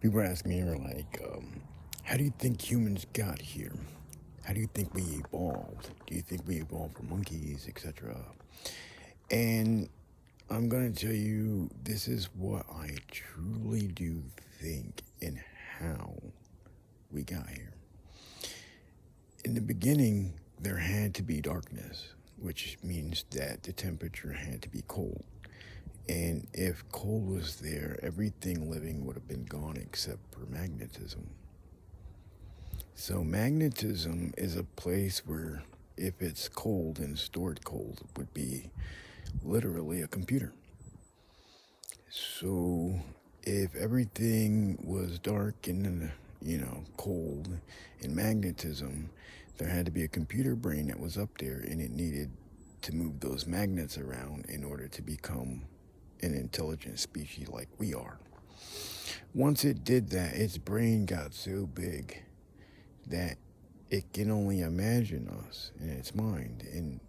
People ask me, are like, how do you think humans got here? How do you think we evolved? Do you think we evolved from monkeys, etc.? And I'm going to tell you, this is what I truly do think and how we got here. In the beginning, there had to be darkness, which means that the temperature had to be cold. And if cold was there, everything living would have been gone except for magnetism. So, magnetism is a place where, if it's cold and stored cold, it would be literally a computer. So, if everything was dark and, cold and magnetism, there had to be a computer brain that was up there and it needed to move those magnets around in order to become an intelligent species like we are. Once it did that, its brain got so big that it can only imagine us in its mind. And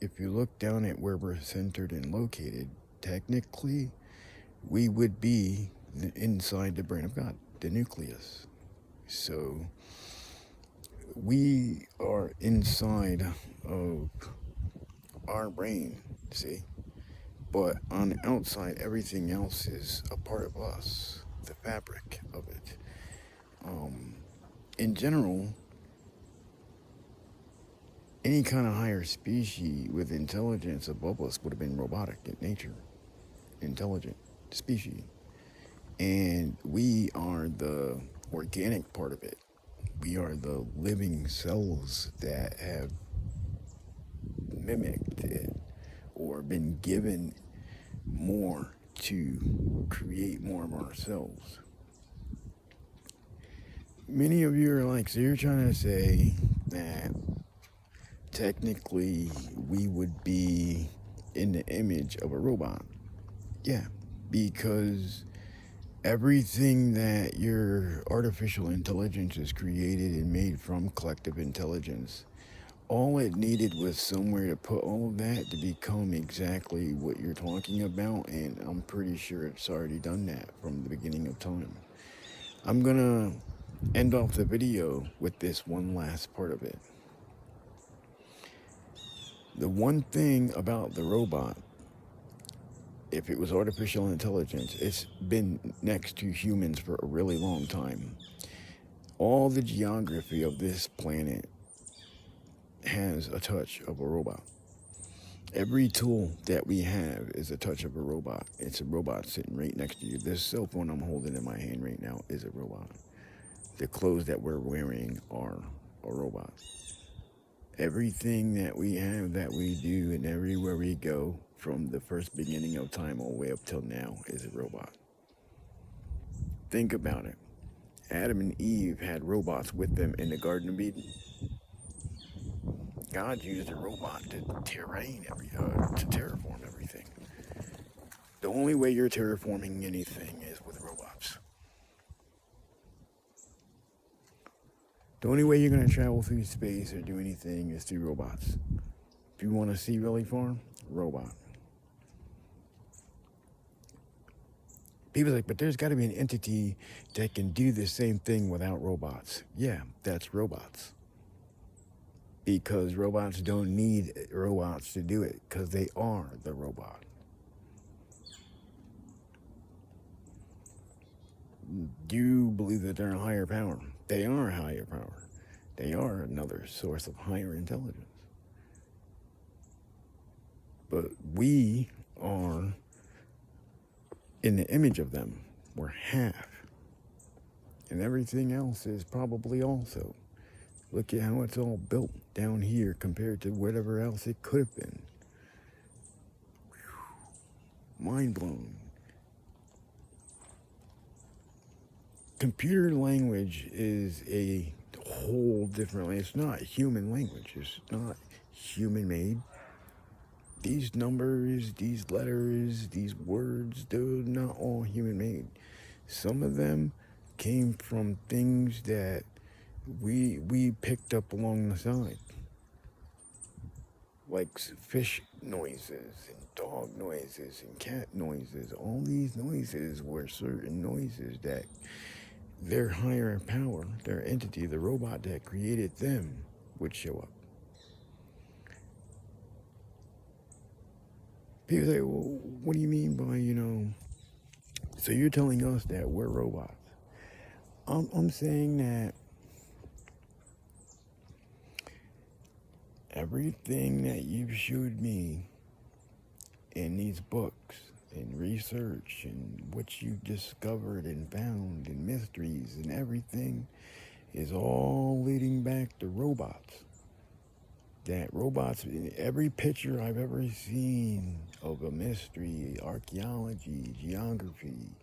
if you look down at where we're centered and located, technically, we would be inside the brain of God, the nucleus. So we are inside of our brain, see? But on the outside, everything else is a part of us, the fabric of it. In general, any kind of higher species with intelligence above us would have been robotic in nature, intelligent species. And we are the organic part of it. We are the living cells that have mimicked it or been given more to create more of ourselves. Many of you are like, so you're trying to say that technically we would be in the image of a robot. Yeah, because everything that your artificial intelligence is created and made from collective intelligence, all it needed was somewhere to put all of that to become exactly what you're talking about, and I'm pretty sure it's already done that from the beginning of time. I'm gonna end off the video with this one last part of it. The one thing about the robot, if it was artificial intelligence, it's been next to humans for a really long time. All the geography of this planet has a touch of a robot. Every tool that we have is a touch of a robot. It's a robot sitting right next to you. This cell phone I'm holding in my hand right now is a robot. The clothes that we're wearing are a robot. Everything that we have, that we do, and everywhere we go, from the first beginning of time all the way up till now, is a robot. Think about it. Adam and Eve had robots with them in the Garden of Eden. God used a robot to terraform everything. The only way you're terraforming anything is with robots. The only way you're going to travel through space or do anything is through robots. If you want to see really far, robot. People are like, but there's got to be an entity that can do the same thing without robots. Yeah, that's robots. Because robots don't need robots to do it, because they are the robot. Do you believe that they're a higher power? They are a higher power. They are another source of higher intelligence. But we are in the image of them. We're half. And everything else is probably also. Look at how it's all built down here compared to whatever else it could have been. Mind blown. Computer language is a whole different language. It's not human language. It's not human made. These numbers, these letters, these words, they're not all human made. Some of them came from things that we picked up along the side. Like fish noises and dog noises and cat noises. All these noises were certain noises that their higher power, their entity, the robot that created them, would show up. People say, well, what do you mean by, so you're telling us that we're robots? I'm saying that everything that you've showed me in these books and research and what you discovered and found and mysteries and everything is all leading back to robots. That robots, in every picture I've ever seen of a mystery, archaeology, geography,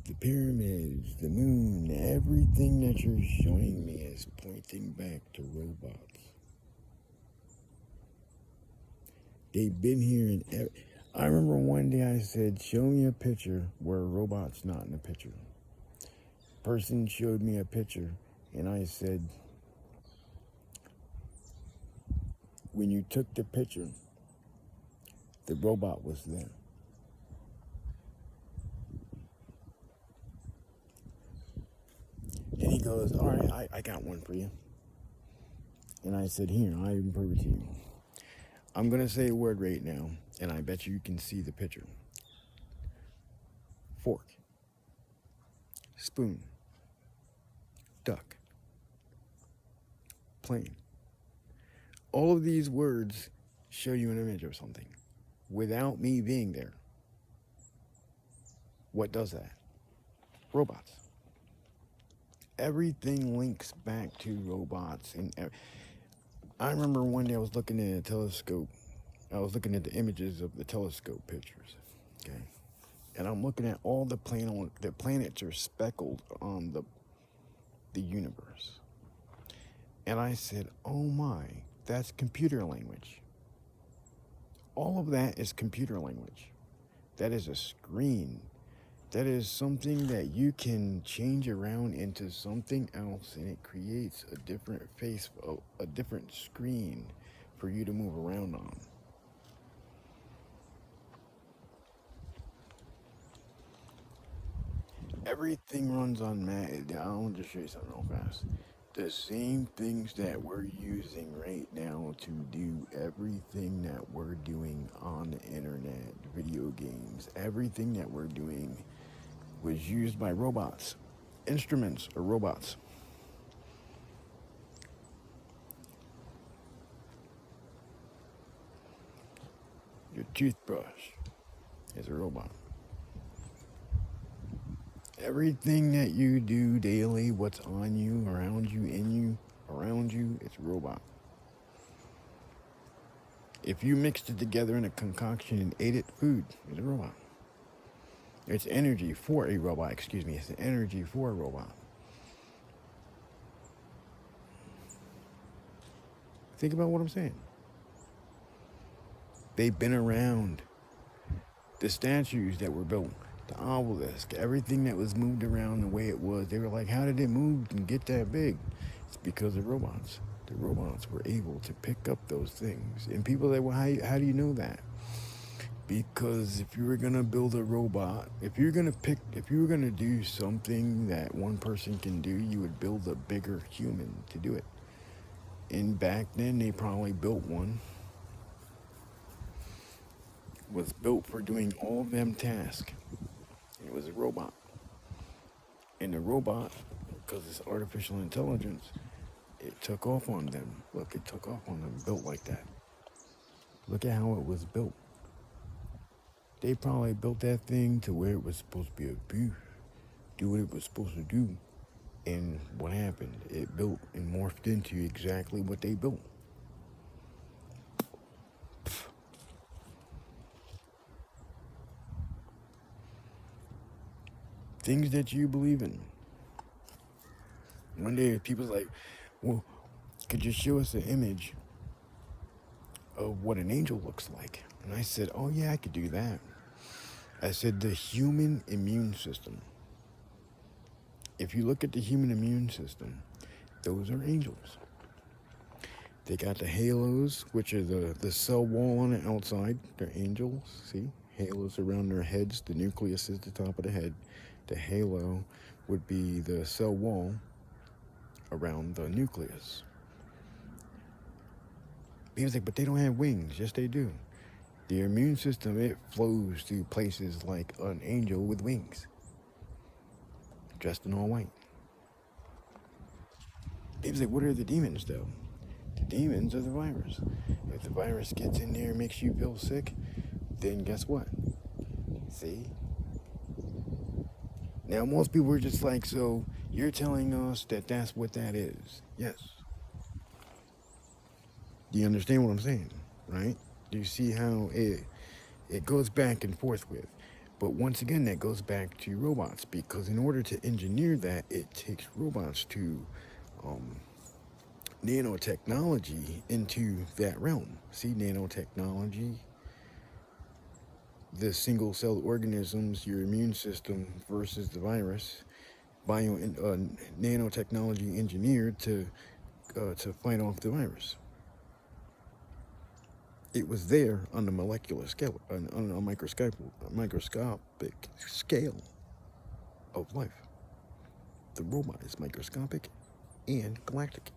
the pyramids, the moon, everything that you're showing me is pointing back to robots. They've been here in. I remember one day I said, "Show me a picture where a robot's not in the picture." Person showed me a picture, and I said, "When you took the picture, the robot was there." And he goes, "All right, I got one for you." And I said, "Here, I even prove it to you. I'm gonna say a word right now, and I bet you can see the picture. Fork, spoon, duck, plane. All of these words show you an image of something without me being there. What does that? Robots. Everything links back to robots. And I remember one day I was looking at a telescope. I was looking at the images of the telescope pictures. Okay. And I'm looking at all the planets are speckled on the universe. And I said, "Oh my, that's computer language." All of that is computer language. That is a screen. That is something that you can change around into something else, and it creates a different face, a different screen for you to move around on. Everything runs on Mac. I want to just show you something real fast. The same things that we're using right now to do everything that we're doing on the internet, video games, everything that we're doing was used by robots. Instruments are robots. Your toothbrush is a robot. Everything that you do daily, what's on you, around you, in you, around you, it's a robot. If you mixed it together in a concoction and ate it, food is a robot. It's energy for a robot, excuse me, it's energy for a robot. Think about what I'm saying. They've been around. The statues that were built, the obelisk, everything that was moved around the way it was, they were like, how did it move and get that big? It's because of robots. The robots were able to pick up those things. And people say, well, how do you know that? Because if you were gonna build a robot, if you were gonna do something that one person can do, you would build a bigger human to do it. And back then, they probably built one. Was built for doing all them tasks. It was a robot. And the robot, because it's artificial intelligence, it took off on them. Look, it took off on them, built like that. Look at how it was built. They probably built that thing to where it was supposed to be a booth, do what it was supposed to do. And what happened? It built and morphed into exactly what they built. Things that you believe in. One day people's like, well, could you show us an image of what an angel looks like? And I said, oh yeah, I could do that. I said, the human immune system. If you look at the human immune system, those are angels. They got the halos, which are the cell wall on the outside. They're angels, see? Halos around their heads. The nucleus is the top of the head. The halo, would be the cell wall around the nucleus. People say, but they don't have wings. Yes, they do. The immune system, it flows to places like an angel with wings, dressed in all white. People say, what are the demons, though? The demons are the virus. If the virus gets in there and makes you feel sick, then guess what? See? Now, most people are just like, so you're telling us that that's what that is? Yes. Do you understand what I'm saying? Right? Do you see how it goes back and forth with? But once again, that goes back to robots, because in order to engineer that, it takes robots to um, nanotechnology into that realm. See, nanotechnology, the single cell organisms, your immune system versus the virus, nanotechnology engineered to fight off the virus. It was there on the molecular scale, on a microscopic scale of life. The robot is microscopic and galactic.